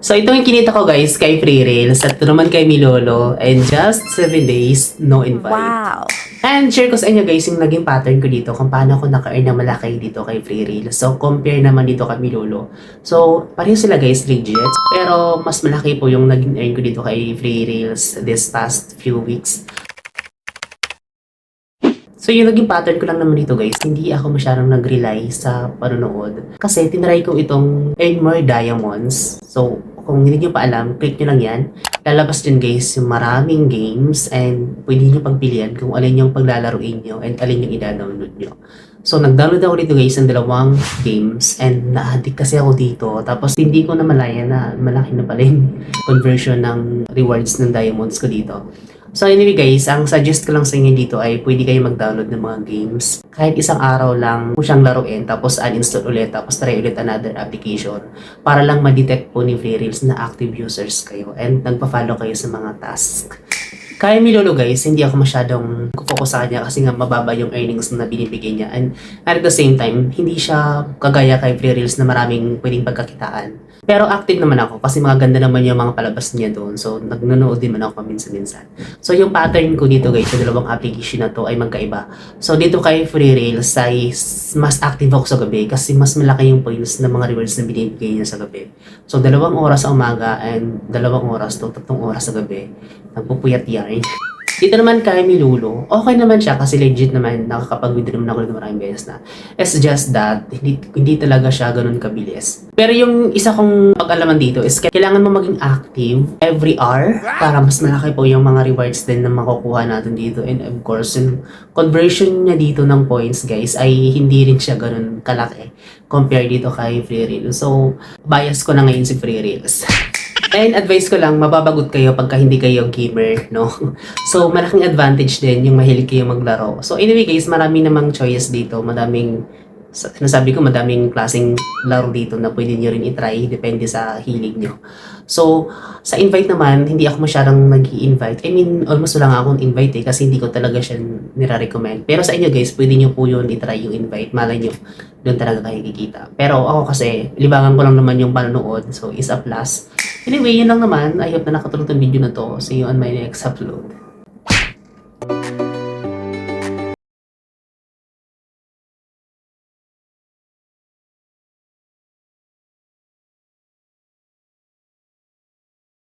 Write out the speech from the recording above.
So ito yung kinita ko guys kay Free Rails at ito naman kay Milolo and just 7 days, no invite. Wow! And share ko sa inyo guys yung naging pattern ko dito kung paano ako naka-earn na malaki dito kay Free Rails. So compare naman dito kay Milolo. So pareho sila guys legit pero mas malaki po yung naging earn ko dito kay Free Rails this past few weeks. So yung naging pattern ko lang naman dito guys, hindi ako masyadong nag-rely sa panonood. Kasi tinry ko itong earn more diamonds. So kung hindi nyo pa alam, click nyo lang yan. Lalabas din guys yung maraming games and pwede nyo pagpilian kung alin yung paglalaruin nyo and alin yung i-download nyo. So nag-download ako dito guys ng 2 games and na-addict kasi ako dito. Tapos hindi ko na malaya na malaki na pala yung conversion ng rewards ng diamonds ko dito. So anyway guys, ang suggest ko lang sa inyo dito ay pwede kayo mag-download ng mga games. Kahit isang araw lang po siyang laruin, tapos uninstall ulit, tapos try ulit another application. Para lang ma-detect po ni Free Rails na active users kayo and nagpa-follow kayo sa mga task. Kaya Milolo guys, hindi ako masyadong focus sa kanya kasi nga mababa yung earnings na binibigay niya. And at the same time, hindi siya kagaya kay Free Rails na maraming pwedeng pagkakitaan. Pero active naman ako kasi maganda naman yung mga palabas niya doon. So nagnonood din man ako paminsan-minsan. So yung pattern ko dito guys, sa 2 application na to ay magkaiba. So dito kay Free Rails ay mas active ako sa gabi kasi mas malaki yung points ng mga rewards na binibigay niya sa gabi. So 2 oras sa umaga and 2 oras to 3 oras sa gabi. Nagpupuyat yan. Dito naman kay Milolo, okay naman siya kasi legit naman nakakapag-withdraw naman ako dito maraming beses na. It's just that, hindi talaga siya ganun kabilis. Pero yung isa kong pag-alaman dito is kailangan mo maging active every hour para mas malaki po yung mga rewards din na makukuha natin dito. And of course, yung conversion niya dito ng points guys ay hindi rin siya ganun kalaki compare dito kay Free Rails. So, bias ko na ngayon si Free Rails. And advice ko lang, mababagot kayo pagka hindi kayo gamer, no? So, malaking advantage din yung mahilig kayo maglaro. So, anyway guys, marami namang choice dito. Sinasabi ko, madaming klaseng laro dito na pwede nyo rin itry. Depende sa hilig nyo. So, sa invite naman, hindi ako masyadong nag-i-invite. I mean, almost wala nga akong invite kasi hindi ko talaga siya nire-recommend. Pero sa inyo guys, pwede nyo po yun itry yung invite. Malay nyo, doon talaga kayo kikita. Pero ako kasi, libangan ko lang naman yung panonood. So, is a plus. Anyway, yun lang naman. I hope na nakatulong tong video na to. See you on my next upload.